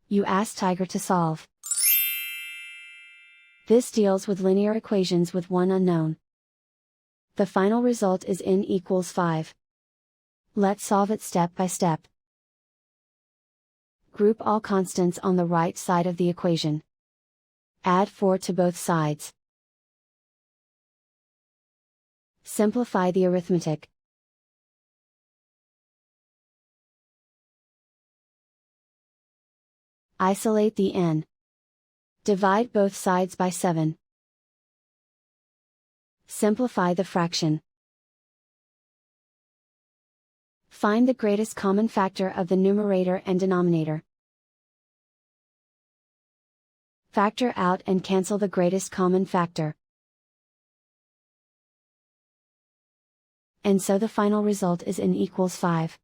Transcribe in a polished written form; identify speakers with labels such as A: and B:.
A: You ask Tiger to solve. This deals with linear equations with one unknown. The final result is n equals 5. Let's solve it step by step. Group all constants on the right side of the equation. Add 4 to both sides. Simplify the arithmetic. Isolate the n. Divide both sides by 7. Simplify the fraction. Find the greatest common factor of the numerator and denominator. Factor out and cancel the greatest common factor. And so the final result is n equals 5.